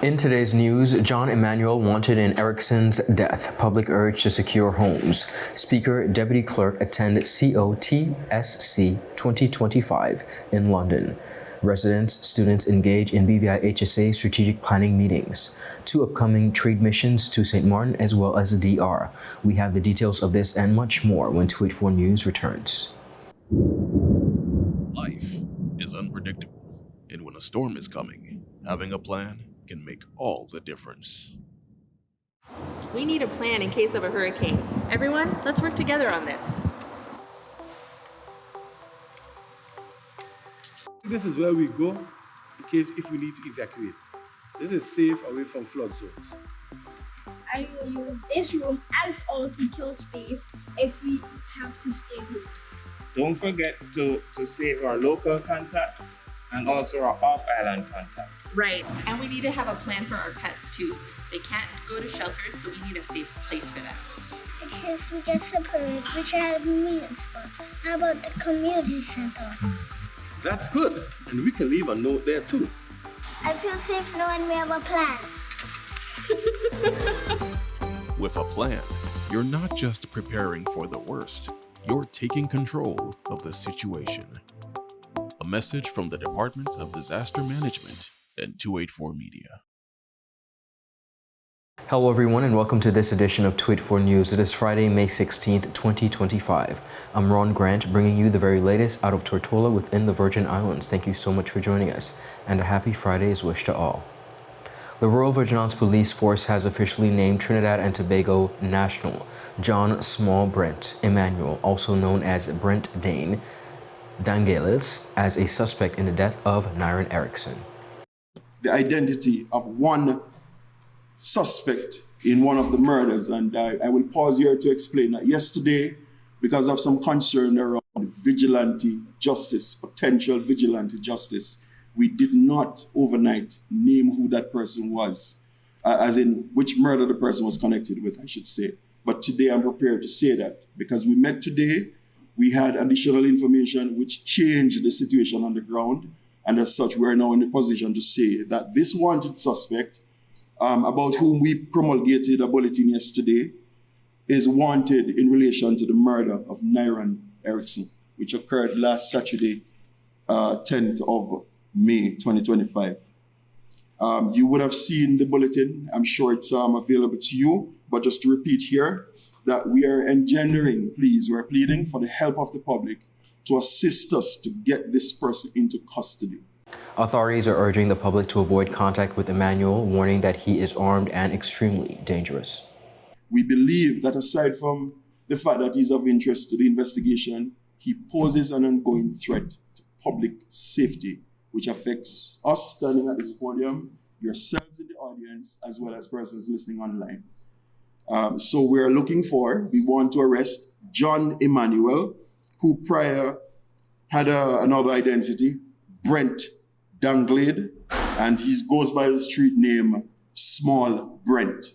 In today's news, John EMMANUEL wanted in ERICKSON's death. Public urge to secure homes. Speaker, Deputy Clerk attend COTSC 2025 in London. Residents, students engage in BVIHSA strategic planning meetings. 2 upcoming trade missions to St. Martin as well as the DR. We have the details of this and much more when 284 News returns. Life is unpredictable, and when a storm is coming, having a plan can make all the difference. We need a plan in case of a hurricane. Everyone, let's work together on this. This is where we go in case if we need to evacuate. This is safe away from flood zones. I will use this room as our secure space if we have to stay home. Don't forget to save our local contacts and also our off-island contacts. Right, and we need to have a plan for our pets too. They can't go to shelters, so we need a safe place for them. In case we get separated, we should have a meeting spot. How about the community center? That's good, and we can leave a note there too. I feel safe knowing we have a plan. With a plan, you're not just preparing for the worst, you're taking control of the situation. A message from the Department of Disaster Management and 284 Media. Hello everyone and welcome to this edition of 284 News. It is Friday, May 16th, 2025. I'm Ron Grant, bringing you the very latest out of Tortola within the Virgin Islands. Thank you so much for joining us, and a happy Friday is wished to all. The Royal Virgin Islands Police Force has officially named Trinidad and Tobago national John Small Brent EMMANUEL, also known as Brent Dane Dangelis, as a suspect in the death of Nyron Erickson. The identity of one suspect in one of the murders, and I will pause here to explain that yesterday, because of some concern around vigilante justice, potential vigilante justice, we did not overnight name who that person was, as in which murder the person was connected with, I should say. But today I'm prepared to say that because we met today, we had additional information which changed the situation on the ground. And as such, we're now in a position to say that this wanted suspect, about whom we promulgated a bulletin yesterday, is wanted in relation to the murder of Nyron Erickson, which occurred last Saturday, 10th of May 2025. You would have seen the bulletin. I'm sure it's available to you, but just to repeat here, that we are we're pleading for the help of the public to assist us to get this person into custody. Authorities are urging the public to avoid contact with EMMANUEL, warning that he is armed and extremely dangerous. We believe that aside from the fact that he's of interest to the investigation, he poses an ongoing threat to public safety, which affects us standing at this podium, yourselves in the audience, as well as persons listening online. So we want to arrest John EMMANUEL, who prior had another identity, Brent Danglade, and he goes by the street name Small Brent.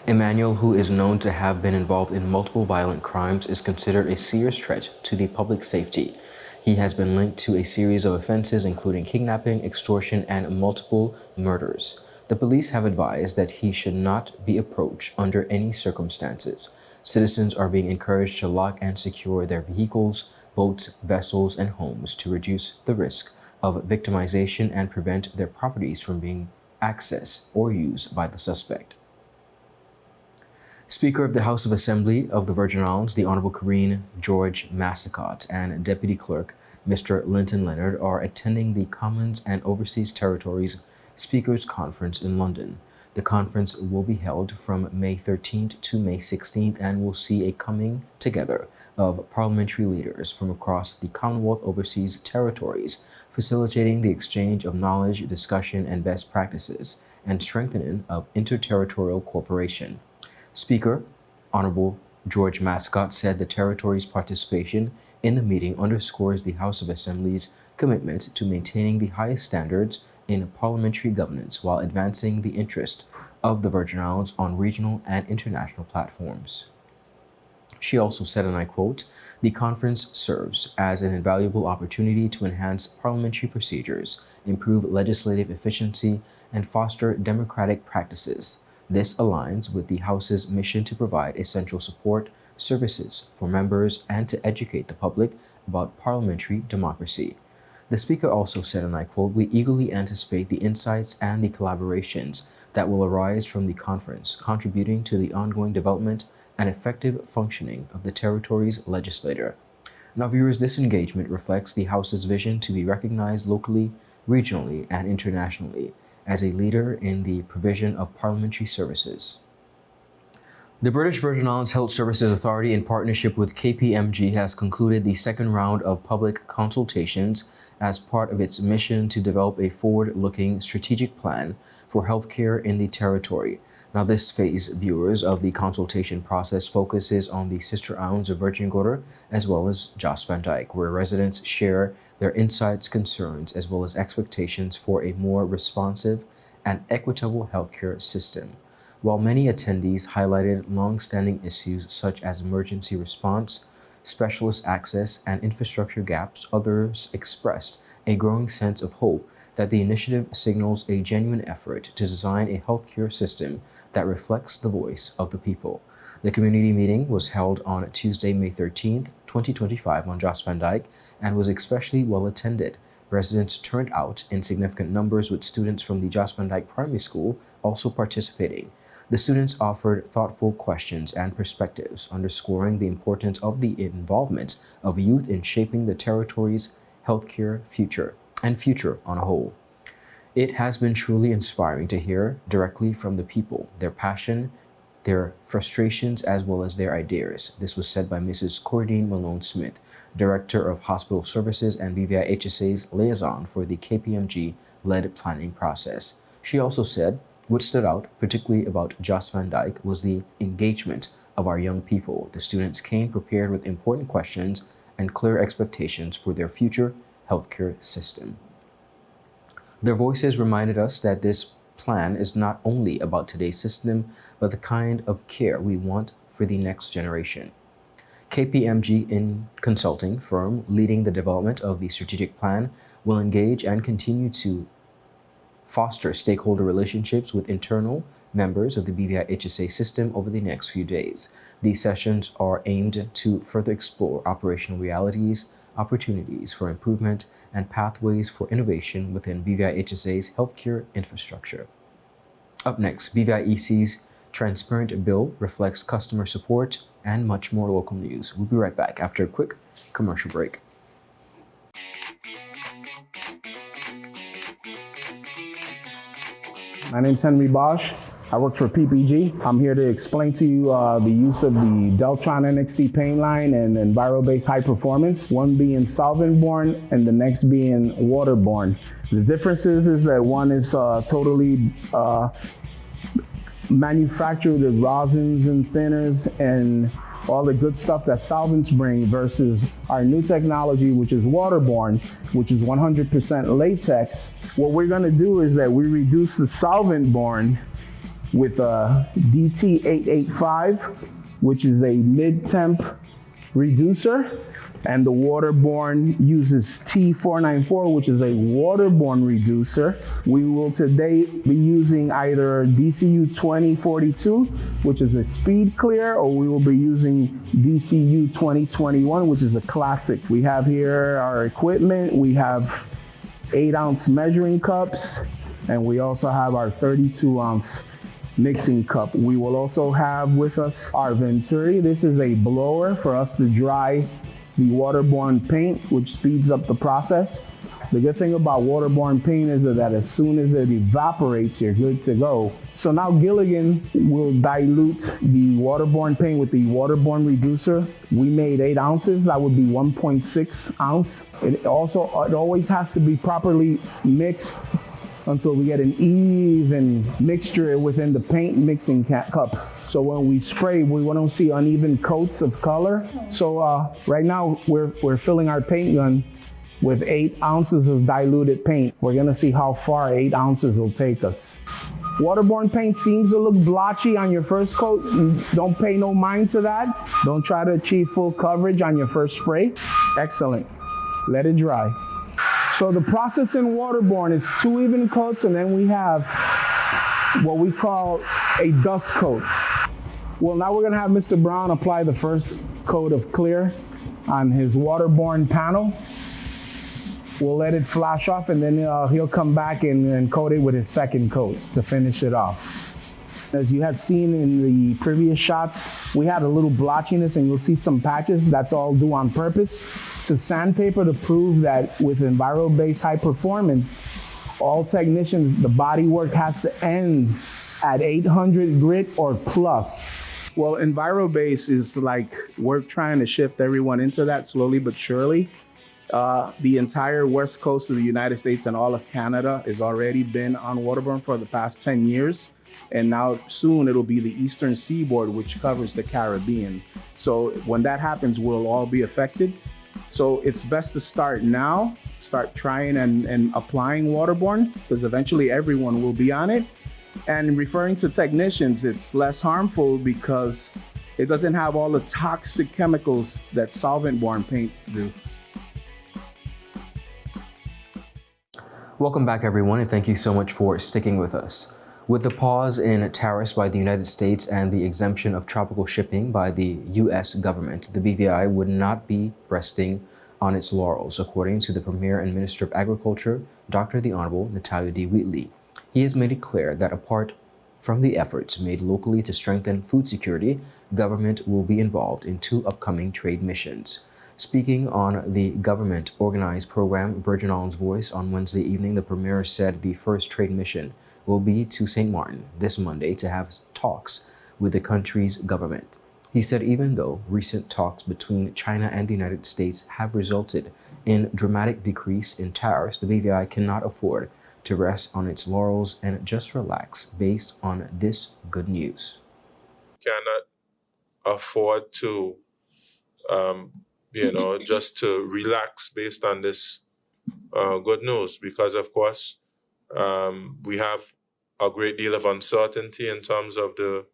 EMMANUEL, who is known to have been involved in multiple violent crimes, is considered a serious threat to the public safety. He has been linked to a series of offenses, including kidnapping, extortion, and multiple murders. The police have advised that he should not be approached under any circumstances. Citizens are being encouraged to lock and secure their vehicles, boats, vessels, and homes to reduce the risk of victimization and prevent their properties from being accessed or used by the suspect. Speaker of the House of Assembly of the Virgin Islands, the Honorable Karine George Massicott, and Deputy Clerk, Mr. Linton Leonard, are attending the Commons and Overseas Territories Speakers Conference in London. The conference will be held from May 13th to May 16th and will see a coming together of parliamentary leaders from across the Commonwealth Overseas Territories, facilitating the exchange of knowledge, discussion, and best practices, and strengthening of interterritorial cooperation. Speaker, Honorable George Massicott, said the territory's participation in the meeting underscores the House of Assembly's commitment to maintaining the highest standards in parliamentary governance while advancing the interest of the Virgin Islands on regional and international platforms. She also said, and I quote, "The conference serves as an invaluable opportunity to enhance parliamentary procedures, improve legislative efficiency, and foster democratic practices. This aligns with the House's mission to provide essential support, services for members, and to educate the public about parliamentary democracy." The speaker also said, and I quote, "We eagerly anticipate the insights and the collaborations that will arise from the conference, contributing to the ongoing development and effective functioning of the territory's legislature." Now, viewers, this engagement reflects the House's vision to be recognized locally, regionally, and internationally as a leader in the provision of parliamentary services. The British Virgin Islands Health Services Authority, in partnership with KPMG, has concluded the second round of public consultations as part of its mission to develop a forward-looking strategic plan for healthcare in the territory. Now, this phase, viewers, of the consultation process focuses on the sister islands of Virgin Gorda as well as Jost Van Dyke, where residents share their insights, concerns, as well as expectations for a more responsive and equitable healthcare system. While many attendees highlighted long-standing issues such as emergency response, specialist access, and infrastructure gaps, others expressed a growing sense of hope that the initiative signals a genuine effort to design a healthcare system that reflects the voice of the people. The community meeting was held on Tuesday, May 13th, 2025 on Jost Van Dyke and was especially well attended. Residents turned out in significant numbers, with students from the Jost Van Dyke Primary School also participating. The students offered thoughtful questions and perspectives, underscoring the importance of the involvement of youth in shaping the territory's healthcare future on a whole. It has been truly inspiring to hear directly from the people, their passion, their frustrations, as well as their ideas. This was said by Mrs. Cordine Malone-Smith, Director of Hospital Services and BVIHSA's liaison for the KPMG-led planning process. She also said, "What stood out, particularly about Jost Van Dyke, was the engagement of our young people. The students came prepared with important questions and clear expectations for their future healthcare system." Their voices reminded us that this plan is not only about today's system, but the kind of care we want for the next generation. KPMG, in consulting firm leading the development of the strategic plan, will engage and continue to foster stakeholder relationships with internal members of the BVIHSA system over the next few days. These sessions are aimed to further explore operational realities, opportunities for improvement, and pathways for innovation within BVIHSA's healthcare infrastructure. Up next, BVIEC's Transparent Bill reflects customer support and much more local news. We'll be right back after a quick commercial break. My name's Henry Bosch. I work for PPG. I'm here to explain to you the use of the Deltron NXT paint line and Enviro-based high performance, one being solvent-borne and the next being waterborne. The difference is that one is totally manufactured with rosins and thinners and all the good stuff that solvents bring, versus our new technology, which is waterborne, which is 100% latex. What we're gonna do is that we reduce the solvent-borne with a DT885, which is a mid-temp reducer, and the waterborne uses T494, which is a waterborne reducer. We will today be using either DCU 2042, which is a speed clear, or we will be using DCU 2021, which is a classic. We have here our equipment. We have 8-ounce measuring cups, and we also have our 32-ounce mixing cup. We will also have with us our Venturi. This is a blower for us to dry the waterborne paint, which speeds up the process. The good thing about waterborne paint is that as soon as it evaporates, you're good to go. So now Gilligan will dilute the waterborne paint with the waterborne reducer. We made 8 ounces, that would be 1.6 ounce. It always has to be properly mixed until we get an even mixture within the paint mixing cup. So when we spray, we don't see uneven coats of color. So right now we're filling our paint gun with 8 ounces of diluted paint. We're gonna see how far 8 ounces will take us. Waterborne paint seems to look blotchy on your first coat. Don't pay no mind to that. Don't try to achieve full coverage on your first spray. Excellent. Let it dry. So the process in waterborne is 2 even coats, and then we have what we call a dust coat. Well, now we're gonna have Mr. Brown apply the first coat of clear on his waterborne panel. We'll let it flash off, and then he'll come back and coat it with his second coat to finish it off. As you had seen in the previous shots, we had a little blotchiness, and you'll see some patches. That's all due on purpose to sandpaper to prove that with EnviroBase high performance, all technicians, the body work has to end at 800 grit or plus. Well, EnviroBase is like, we're trying to shift everyone into that slowly but surely. The entire west coast of the United States and all of Canada has already been on waterborne for the past 10 years. And now soon it'll be the eastern seaboard, which covers the Caribbean. So when that happens, we'll all be affected. So it's best to start now, start trying and applying waterborne, because eventually everyone will be on it. And referring to technicians, it's less harmful because it doesn't have all the toxic chemicals that solvent-borne paints do. Welcome back, everyone, and thank you so much for sticking with us. With the pause in tariffs by the United States and the exemption of tropical shipping by the U.S. government, the BVI would not be resting on its laurels, according to the Premier and Minister of Agriculture, Dr. the Honorable Natalia D. Wheatley. He has made it clear that apart from the efforts made locally to strengthen food security, government will be involved in 2 upcoming trade missions. Speaking on the government-organized program Virgin Islands Voice on Wednesday evening, the Premier said the first trade mission will be to St. Martin this Monday to have talks with the country's government. He said even though recent talks between China and the United States have resulted in dramatic decrease in tariffs, the BVI cannot afford to rest on its laurels and just relax based on this good news. Cannot afford to just to relax based on this good news, because of course we have a great deal of uncertainty in terms of the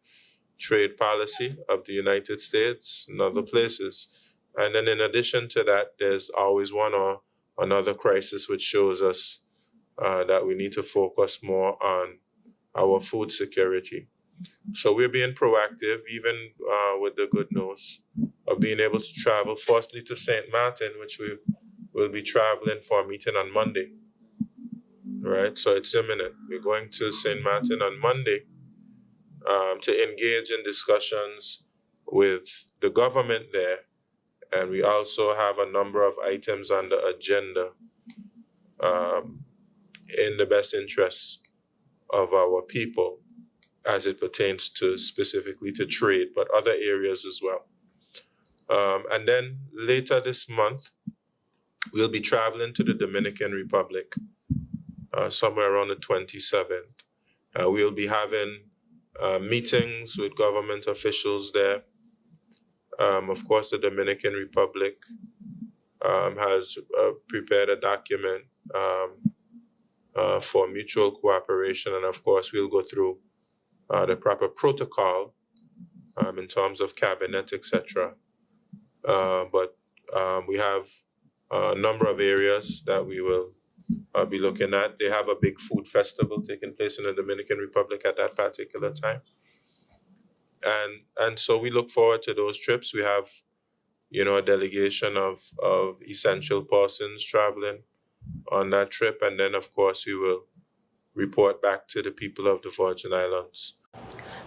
trade policy of the United States and other places. And then in addition to that, there's always one or another crisis which shows us that we need to focus more on our food security. So we're being proactive, even with the good news of being able to travel firstly to St. Martin, which we will be traveling for a meeting on Monday. Right, so it's imminent. We're going to St. Martin on Monday to engage in discussions with the government there. And we also have a number of items on the agenda in the best interests of our people as it pertains to specifically to trade, but other areas as well. And then later this month, we'll be traveling to the Dominican Republic, somewhere around the 27th. We'll be having meetings with government officials there. Of course, the Dominican Republic has prepared a document for mutual cooperation, and of course, we'll go through the proper protocol in terms of cabinet, etc. But we have a number of areas that we will be looking at. They have a big food festival taking place in the Dominican Republic at that particular time. And so we look forward to those trips. We have, a delegation of essential persons traveling on that trip. And then, of course, we will report back to the people of the Virgin Islands.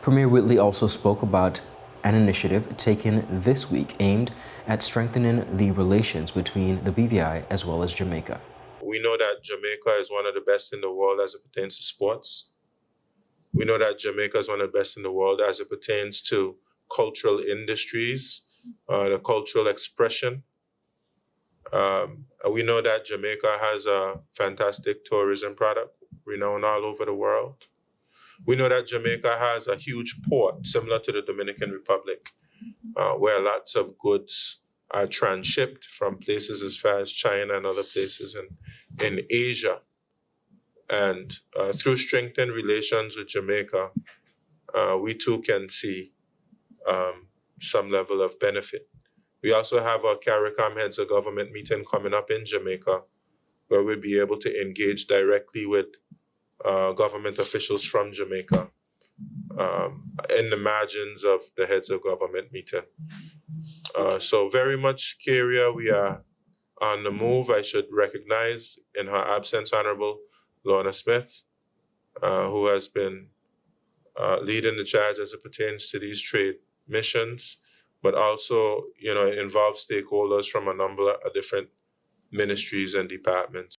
Premier Wheatley also spoke about an initiative taken this week aimed at strengthening the relations between the BVI as well as Jamaica. We know that Jamaica is one of the best in the world as it pertains to sports. We know that Jamaica is one of the best in the world as it pertains to cultural industries, the cultural expression. We know that Jamaica has a fantastic tourism product, renowned all over the world. We know that Jamaica has a huge port, similar to the Dominican Republic, where lots of goods are transshipped from places as far as China and other places in Asia. And through strengthened relations with Jamaica, we too can see some level of benefit. We also have our CARICOM Heads of Government meeting coming up in Jamaica, where we'll be able to engage directly with government officials from Jamaica in the margins of the Heads of Government meeting. So very much, Kyria, we are on the move. I should recognize in her absence Honorable Lorna Smith, who has been leading the charge as it pertains to these trade missions, but also, it involves stakeholders from a number of different ministries and departments.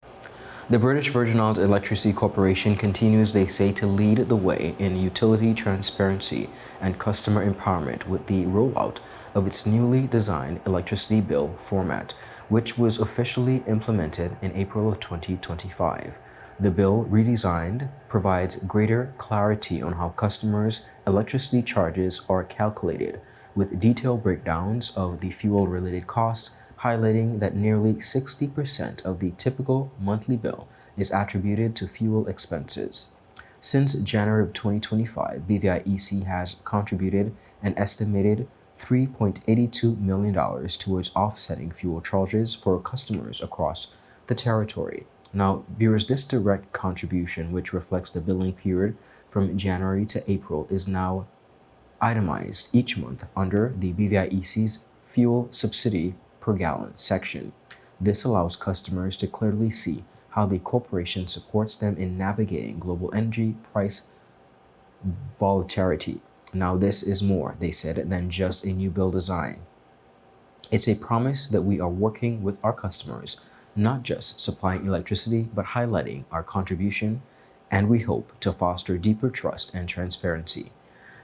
The British Virgin Islands Electricity Corporation continues, they say, to lead the way in utility transparency and customer empowerment with the rollout of its newly designed electricity bill format, which was officially implemented in April of 2025. The bill, redesigned, provides greater clarity on how customers' electricity charges are calculated, with detailed breakdowns of the fuel-related costs, highlighting that nearly 60% of the typical monthly bill is attributed to fuel expenses. Since January of 2025, BVIHSA has contributed an estimated $3.82 million towards offsetting fuel charges for customers across the territory. Now, viewers, this direct contribution, which reflects the billing period from January to April, is now itemized each month under the BVIHSA's fuel subsidy per gallon section. This allows customers to clearly see how the corporation supports them in navigating global energy price volatility. Now, this is more, they said, than just a new bill design. It's a promise that we are working with our customers, not just supplying electricity, but highlighting our contribution, and we hope to foster deeper trust and transparency.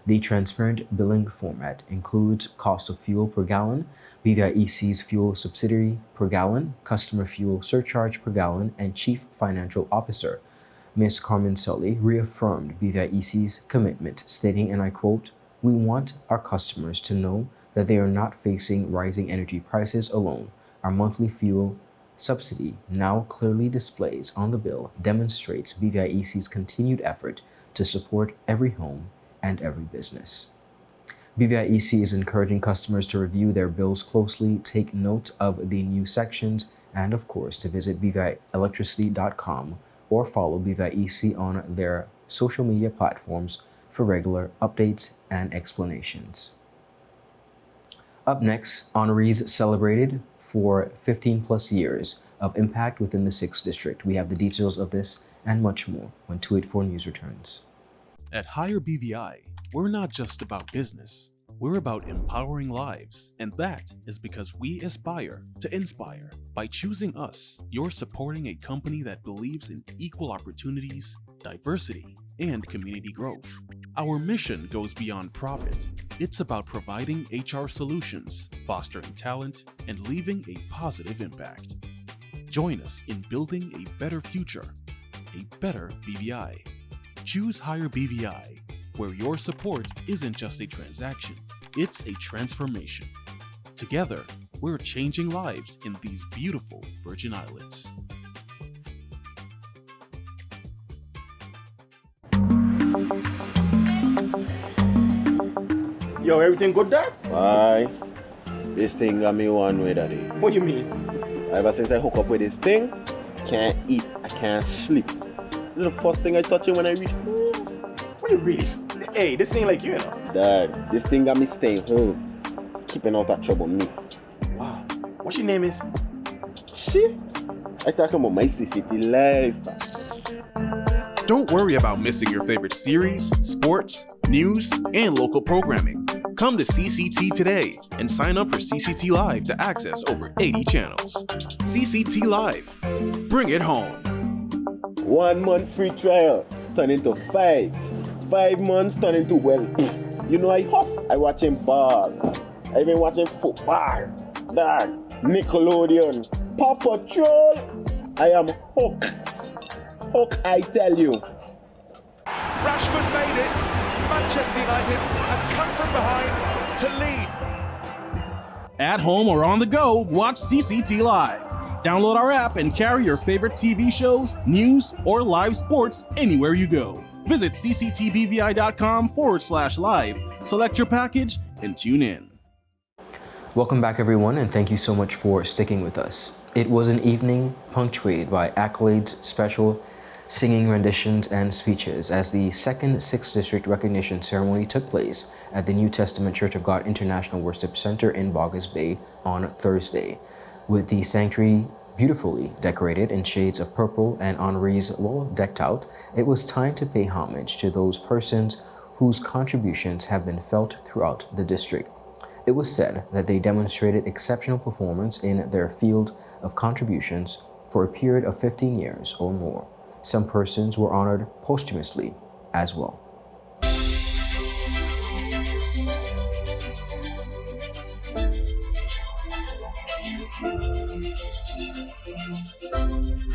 The transparent billing format includes cost of fuel per gallon, BVIHSA's fuel subsidy per gallon, customer fuel surcharge per gallon, and Chief Financial Officer Ms. Carmen Sully reaffirmed BVIHSA's commitment, stating, and I quote, "We want our customers to know that they are not facing rising energy prices alone. Our monthly fuel subsidy, now clearly displays on the bill, demonstrates BVIHSA's continued effort to support every home and every business." BVIHSA is encouraging customers to review their bills closely, take note of the new sections, and of course to visit bvielectricity.com or follow BVIHSA on their social media platforms for regular updates and explanations. Up next, honorees celebrated for 15 plus years of impact within the 6th District. We have the details of this and much more when 284 News returns. At Higher BVI, we're not just about business. We're about empowering lives, and that is because we aspire to inspire. By choosing us, you're supporting a company that believes in equal opportunities, diversity, and community growth. Our mission goes beyond profit. It's about providing HR solutions, fostering talent, and leaving a positive impact. Join us in building a better future, a better BVI. Choose Higher BVI, where your support isn't just a transaction, it's a transformation. Together, we're changing lives in these beautiful Virgin Islands. Yo, everything good, Dad? Aye. This thing got me one way, Daddy. What you mean? Ever since I hook up with this thing, can't eat, I can't sleep. This is the first thing I touch it when I reach home. What you really? Hey, this ain't like you, Dad, this thing got me staying home, keeping out that trouble me. Wow. What your name is? Shit. I talking about my CCT life. Don't worry about missing your favorite series, sports, news, and local programming. Come to CCT today and sign up for CCT Live to access over 80 channels. CCT Live. Bring it home. 1 month free trial turn into 5. 5 months turn into, well, you know I huff. I watching ball. I been watching football. Dad, Nickelodeon, Paw Patrol. I am hooked. Hook, I tell you. Rashford made it. Manchester United have come from behind to lead. At home or on the go, watch CCT Live. Download our app and carry your favorite TV shows, news, or live sports anywhere you go. Visit cctbvi.com/live, select your package, and tune in. Welcome back, everyone, and thank you so much for sticking with us. It was an evening punctuated by accolades, special singing renditions, and speeches as the second 6th District recognition ceremony took place at the New Testament Church of God International Worship Center in Boggess Bay on Thursday. With the sanctuary beautifully decorated in shades of purple and honorees well decked out, it was time to pay homage to those persons whose contributions have been felt throughout the district. It was said that they demonstrated exceptional performance in their field of contributions for a period of 15 years or more. Some persons were honored posthumously as well.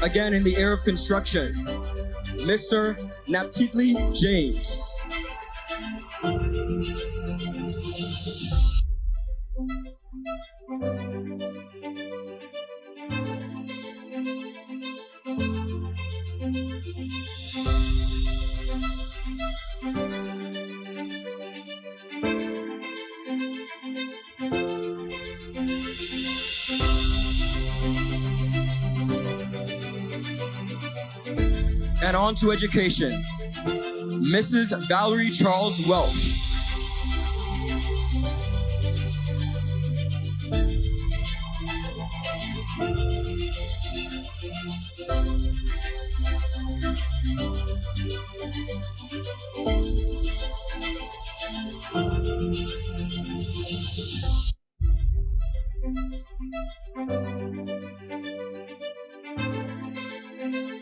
Again, in the era of construction, Mr. Naptitli James. And on to education, Mrs. Valerie Charles Welsh.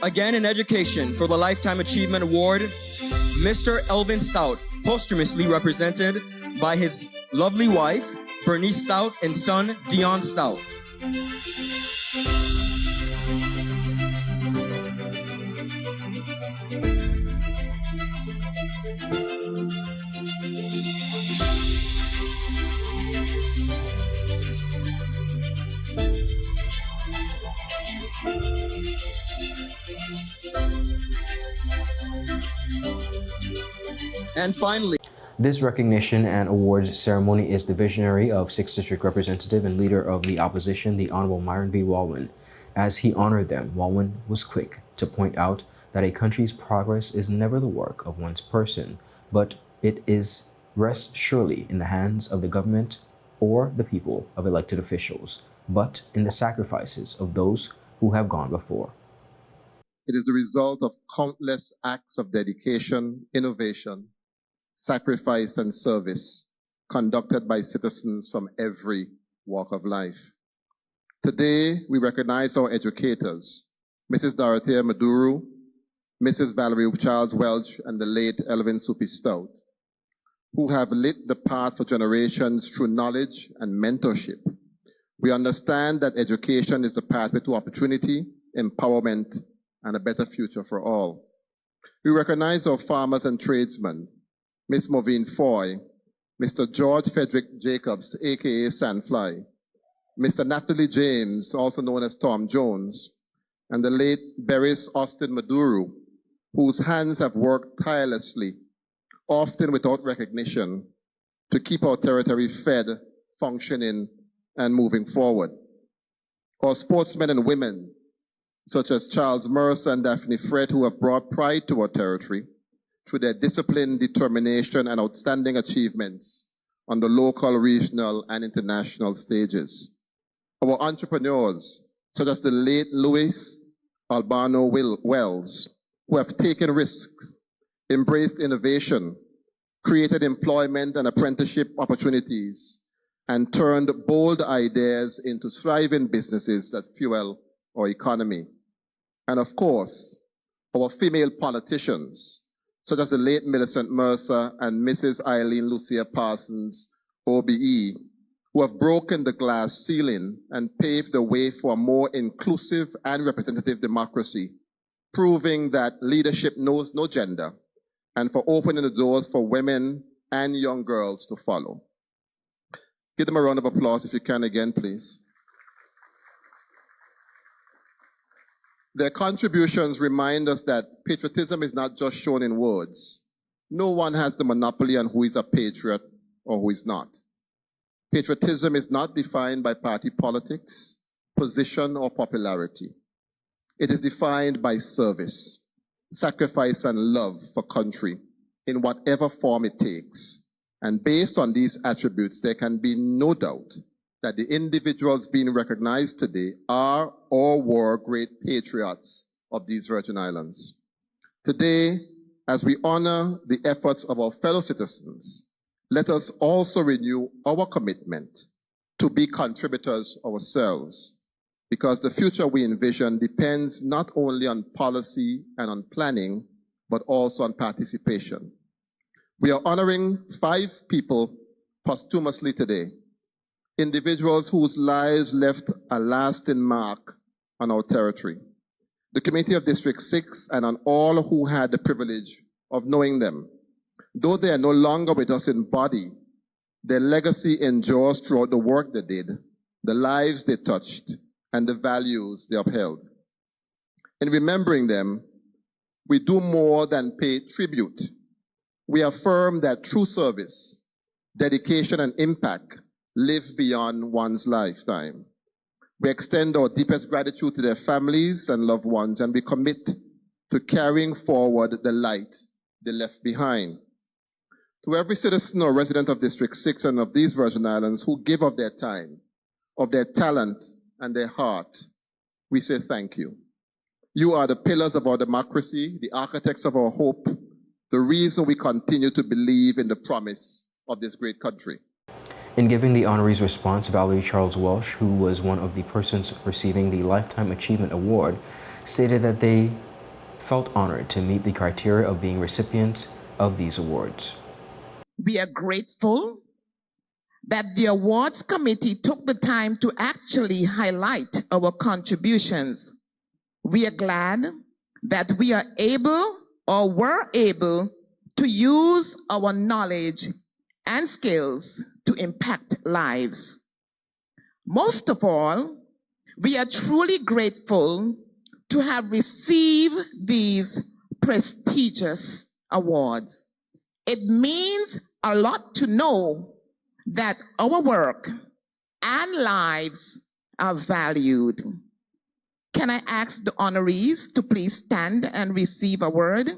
Again in education for the Lifetime Achievement Award, Mr. Elvin Stout, posthumously represented by his lovely wife, Bernice Stout, and son, Dion Stout. And finally, this recognition and awards ceremony is the visionary of 6th District Representative and Leader of the Opposition, the Honorable Myron V. Walwyn. As he honored them, Walwyn was quick to point out that a country's progress is never the work of one person, but it rests surely in the hands of the government or the people of elected officials, but in the sacrifices of those who have gone before. It is the result of countless acts of dedication, innovation, sacrifice, and service conducted by citizens from every walk of life. Today, we recognize our educators, Mrs. Dorothea Maduru, Mrs. Valerie Charles Welch, and the late Elvin Soupy Stout, who have lit the path for generations through knowledge and mentorship. We understand that education is the pathway to opportunity, empowerment, and a better future for all. We recognize our farmers and tradesmen, Ms. Moveen Foy, Mr. George Frederick Jacobs, aka Sandfly, Mr. Naphtali James, also known as Tom Jones, and the late Beris Austin Maduru, whose hands have worked tirelessly, often without recognition, to keep our territory fed, functioning, and moving forward. Our sportsmen and women, such as Charles Mercer and Daphne Fred, who have brought pride to our territory through their discipline, determination, and outstanding achievements on the local, regional, and international stages. Our entrepreneurs, such as the late Louis Albano Wells, who have taken risks, embraced innovation, created employment and apprenticeship opportunities, and turned bold ideas into thriving businesses that fuel our economy. And of course, our female politicians, such as the late Millicent Mercer and Mrs. Eileen Lucia Parsons, OBE, who have broken the glass ceiling and paved the way for a more inclusive and representative democracy, proving that leadership knows no gender, and for opening the doors for women and young girls to follow. Give them a round of applause if you can again, please. Their contributions remind us that patriotism is not just shown in words. No one has the monopoly on who is a patriot or who is not. Patriotism is not defined by party politics, position, or popularity. It is defined by service, sacrifice, and love for country in whatever form it takes. And based on these attributes, there can be no doubt that the individuals being recognized today are or were great patriots of these Virgin Islands. Today, as we honor the efforts of our fellow citizens, let us also renew our commitment to be contributors ourselves, because the future we envision depends not only on policy and on planning, but also on participation. We are honoring 5 people posthumously today, individuals whose lives left a lasting mark on our territory. The Committee of District 6 and on all who had the privilege of knowing them. Though they are no longer with us in body, their legacy endures throughout the work they did, the lives they touched, and the values they upheld. In remembering them, we do more than pay tribute. We affirm that true service, dedication, and impact live beyond one's lifetime. We extend our deepest gratitude to their families and loved ones, and we commit to carrying forward the light they left behind. To every citizen or resident of District 6 and of these Virgin Islands who give of their time, of their talent, and their heart, we say thank you. You are the pillars of our democracy, the architects of our hope, the reason we continue to believe in the promise of this great country. In giving the honorees response, Valerie Charles Welsh, who was one of the persons receiving the Lifetime Achievement Award, stated that they felt honored to meet the criteria of being recipients of these awards. We are grateful that the awards committee took the time to actually highlight our contributions. We are glad that we are able or were able to use our knowledge and skills to impact lives. Most of all, we are truly grateful to have received these prestigious awards. It means a lot to know that our work and lives are valued. Can I ask the honorees to please stand and receive a word?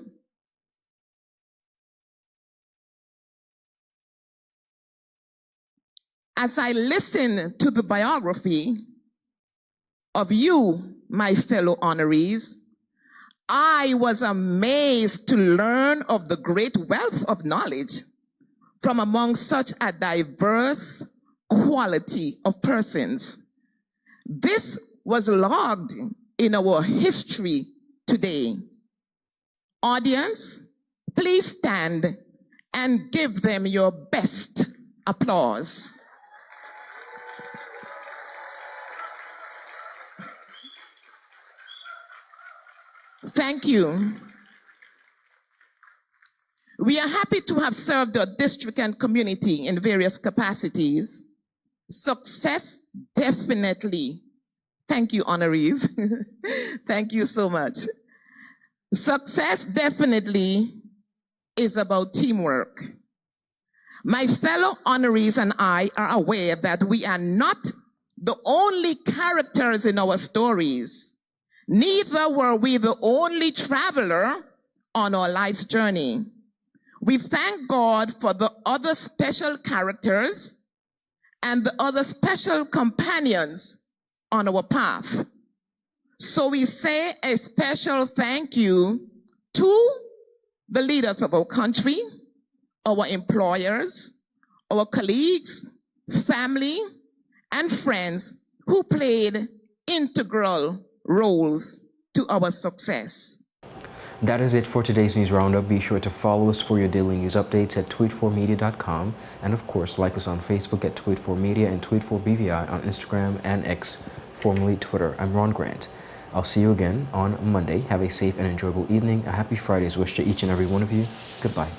As I listen to the biography of you, my fellow honorees, I was amazed to learn of the great wealth of knowledge from among such a diverse quality of persons. This was logged in our history today. Audience, please stand and give them your best applause. Thank you. We are happy to have served our district and community in various capacities. Success definitely. Thank you, honorees. Thank you so much. Success definitely is about teamwork. My fellow honorees and I are aware that we are not the only characters in our stories. Neither were we the only traveler on our life's journey. We thank God for the other special characters and the other special companions on our path. So we say a special thank you to the leaders of our country, our employers, our colleagues, family, and friends who played integral roles to our success. That is it for today's News Roundup. Be sure to follow us for your daily news updates at tweet4media.com, and of course like us on Facebook at tweet4media and tweet4BVI on Instagram and X, formerly Twitter. I'm Ron Grant. I'll see you again on Monday. Have a safe and enjoyable evening. A happy Friday's wish to each and every one of you. Goodbye.